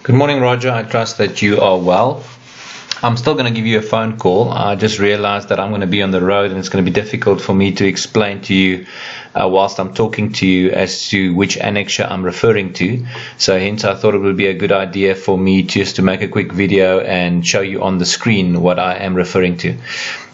Good morning, Roger. I trust that you are well. I'm still going to give you a phone call. I just realized that I'm going to be on the road and it's going to be difficult for me to explain to you whilst I'm talking to you as to which annexure I'm referring to. So hence I thought it would be a good idea for me just to make a quick video and show you on the screen what I am referring to.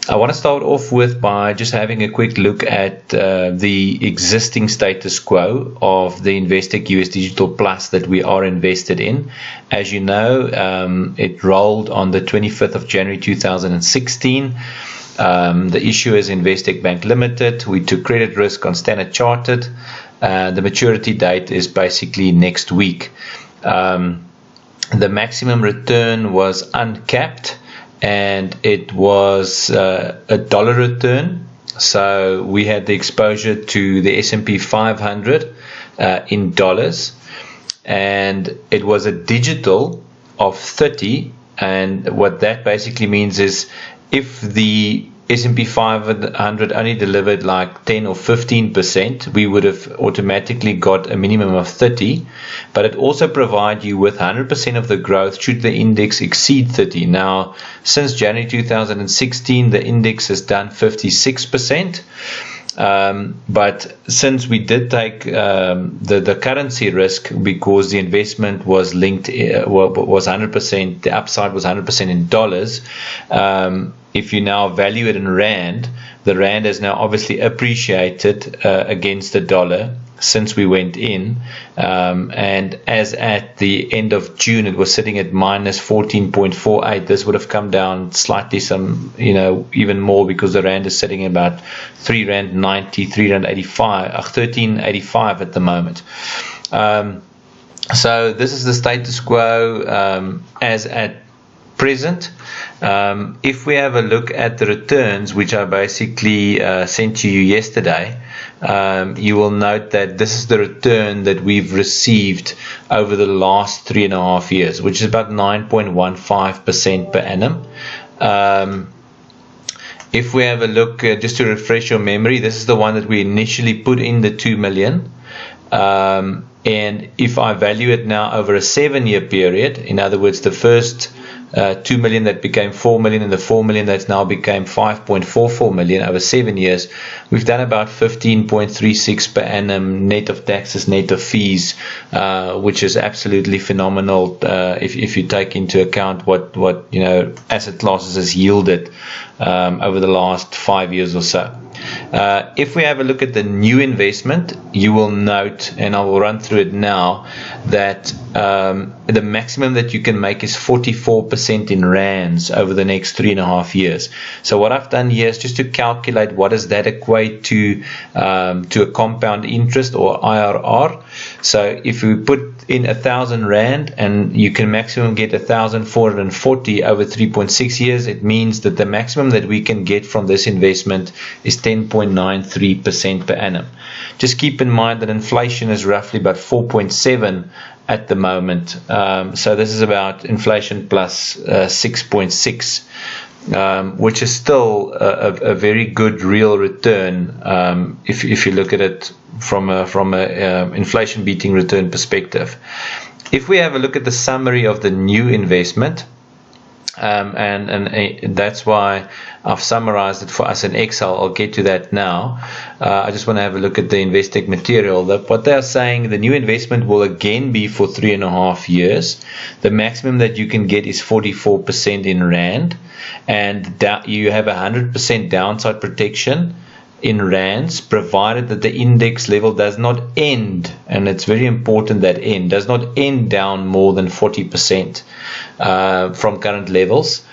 I want to start off with by just having a quick look at the existing status quo of the Investec US Digital Plus that we are invested in. As you know, it rolled on the 25th of January 2016. The issuer is Investec Bank Limited. We took credit risk on Standard Chartered. The maturity date is basically next week. The maximum return was uncapped, and it was a dollar return. So we had the exposure to the S&P 500 in dollars, and it was a digital of 30. And what that basically means is if the S&P 500 only delivered like 10 or 15%, we would have automatically got a minimum of 30, but it also provides you with 100% of the growth should the index exceed 30. Now, since January 2016, the index has done 56%. But since we did take the currency risk because the investment was linked, was 100%, the upside was 100% in dollars. If you now value it in rand, the rand has now obviously appreciated against the dollar since we went in, and as at the end of June it was sitting at minus 14.48. This would have come down slightly, even more, because the rand is sitting about R3.90, R3.85, R13.85 at the moment. So this is the status quo as at present. If we have a look at the returns, which I basically sent to you yesterday, you will note that this is the return that we've received over the last 3.5 years, which is about 9.15% per annum. If we have a look, just to refresh your memory, this is the one that we initially put in, the 2 million. And if I value it now over a 7-year period, in other words, the first 2 million that became 4 million, and the 4 million that's now became 5.44 million over 7 years, we've done about 15.36 per annum, net of taxes, net of fees, which is absolutely phenomenal if you take into account what asset classes has yielded over the last 5 years or so. If we have a look at the new investment, you will note, and I will run through it now, that the maximum that you can make is 44% in rands over the next 3.5 years. So what I've done here is just to calculate what does that equate to a compound interest, or IRR. So if we put in 1,000 rand and you can maximum get 1,440 over 3.6 years, it means that the maximum that we can get from this investment is 10.93% per annum. Just keep in mind that inflation is roughly about 4.7 at the moment. So this is about inflation plus 6.6, which is still a very good real return if you look at it from a inflation beating return perspective. If we have a look at the summary of the new investment, and that's why I've summarized it for us in Excel. I'll get to that now. I just want to have a look at the Investec material. What they're saying, the new investment will again be for 3.5 years. The maximum that you can get is 44% in rand, and you have 100% downside protection in rands, provided that the index level does not end, and it's very important that does not end down more than 40% from current levels.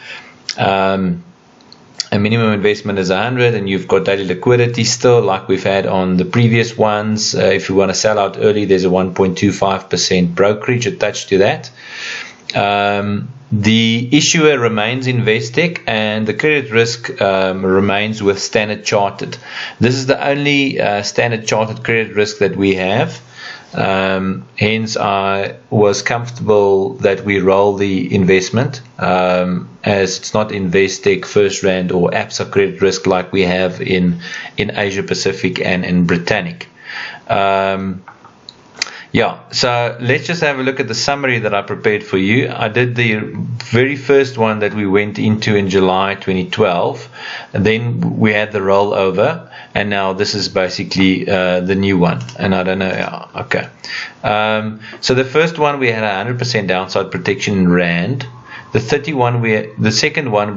A minimum investment is 100, and you've got daily liquidity still, like we've had on the previous ones. If you want to sell out early, there's a 1.25% brokerage attached to that. The issuer remains Investec, and the credit risk remains with Standard Chartered. This is the only Standard Chartered credit risk that we have. Hence, I was comfortable that we roll the investment, as it's not Investec, First Rand, or ABSA credit risk like we have in Asia Pacific and in Britannic. Yeah, so let's just have a look at the summary that I prepared for you. I did the very first one that we went into in July 2012, and then we had the rollover, and now this is basically the new one. And I don't know, okay. So the first one we had 100% downside protection in Rand. The second one we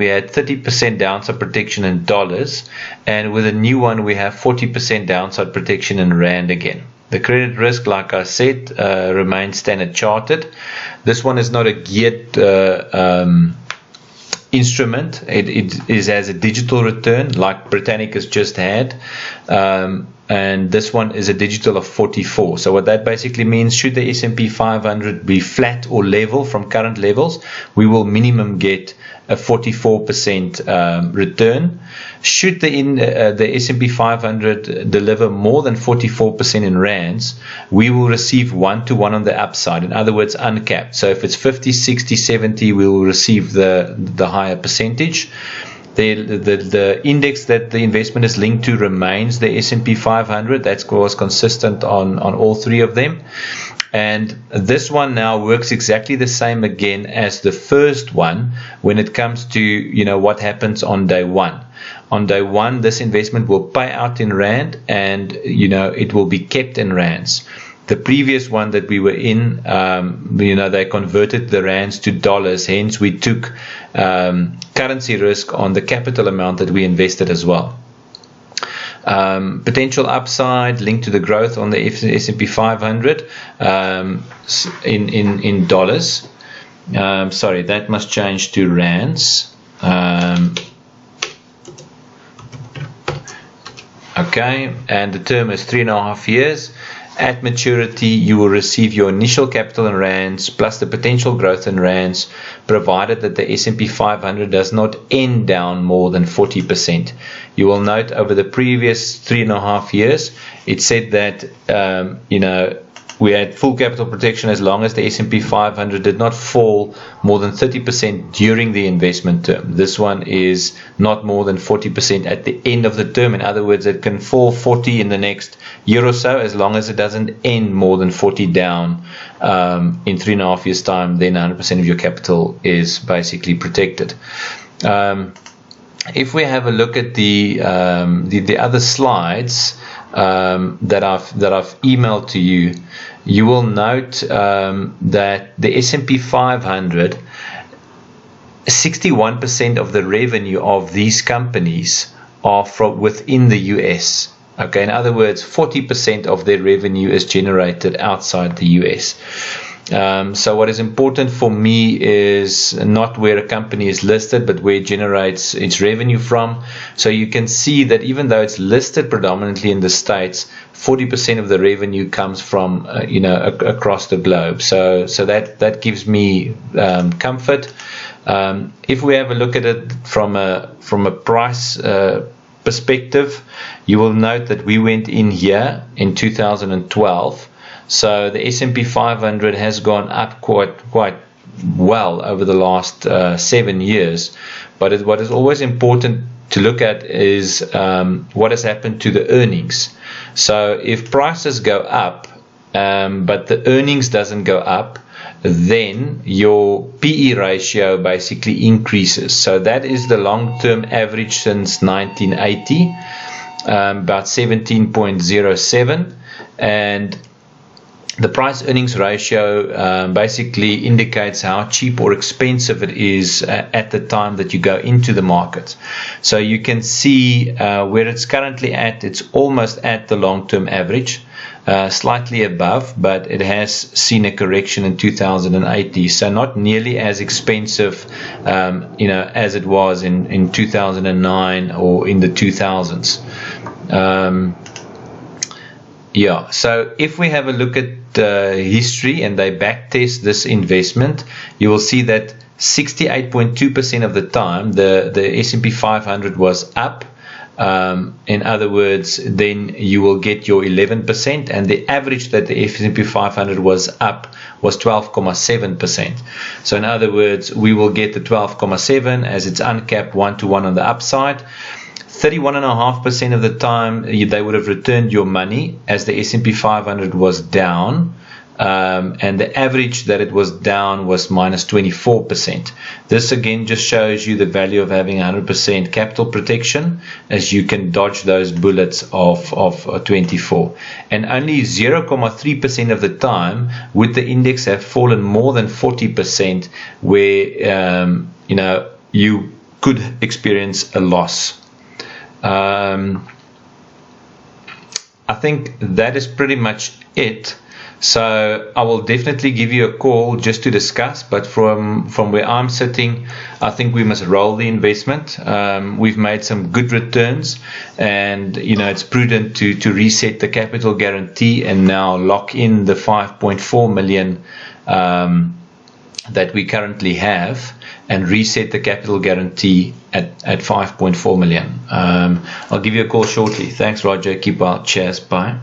had 30% downside protection in dollars, and with a new one we have 40% downside protection in Rand again. The credit risk, like I said, remains Standard Chartered. This one is not a geared instrument. It is as a digital return, like Britannic has just had. And this one is a digital of 44. So what that basically means, should the S&P 500 be flat or level from current levels, we will minimum get a 44% return. Should the S&P 500 deliver more than 44% in rands, we will receive 1-to-1 on the upside. In other words, uncapped. So if it's 50, 60, 70, we will receive the higher percentage. The index that the investment is linked to remains the S&P 500. That was consistent on all three of them. And this one now works exactly the same again as the first one when it comes to, what happens on day one. On day one, this investment will pay out in Rand, and, it will be kept in Rands. The previous one that we were in, they converted the rands to dollars. Hence, we took currency risk on the capital amount that we invested as well. Potential upside linked to the growth on the S&P 500 in dollars. Sorry, that must change to rands. Okay, and the term is 3.5 years. At maturity, you will receive your initial capital in rands plus the potential growth in rands, provided that the S&P 500 does not end down more than 40%. You will note over the previous 3.5 years, it said that we had full capital protection as long as the S&P 500 did not fall more than 30% during the investment term. This one is not more than 40% at the end of the term. In other words, it can fall 40 in the next year or so, as long as it doesn't end more than 40 down in 3.5 years' time. Then 100% of your capital is basically protected. If we have a look at the other slides that I've emailed to you, you will note that the S&P 500, 61% of the revenue of these companies are from within the US. Okay, in other words, 40% of their revenue is generated outside the US. So what is important for me is not where a company is listed, but where it generates its revenue from. So you can see that even though it's listed predominantly in the States, 40% of the revenue comes from across the globe. So that gives me comfort. If we have a look at it from a price perspective, you will note that we went in here in 2012. So the S&P 500 has gone up quite well over the last 7 years. But what is always important to look at is what has happened to the earnings. So if prices go up, but the earnings doesn't go up, then your PE ratio basically increases. So that is the long-term average since 1980, about 17.07, and the price earnings ratio basically indicates how cheap or expensive it is at the time that you go into the market. So you can see where it's currently at, it's almost at the long-term average, slightly above, but it has seen a correction in 2080. So not nearly as expensive as it was in 2009 or in the 2000s. So if we have a look at history and they backtest this investment, you will see that 68.2% of the time the S&P 500 was up. In other words, then you will get your 11%, and the average that the S&P 500 was up was 12.7%. So in other words, we will get the 12.7 as it's uncapped 1-to-1 on the upside. 31.5% of the time they would have returned your money as the S&P 500 was down, and the average that it was down was minus 24%. This again just shows you the value of having 100% capital protection, as you can dodge those bullets of 24. And only 0.3% of the time would the index have fallen more than 40%, where you could experience a loss. I think that is pretty much it. So I will definitely give you a call just to discuss, but from where I'm sitting, I think we must roll the investment. We've made some good returns, and it's prudent to reset the capital guarantee and now lock in the 5.4 million that we currently have, and reset the capital guarantee at 5.4 million. I'll give you a call shortly. Thanks, Roger. Keep well. Cheers. Bye.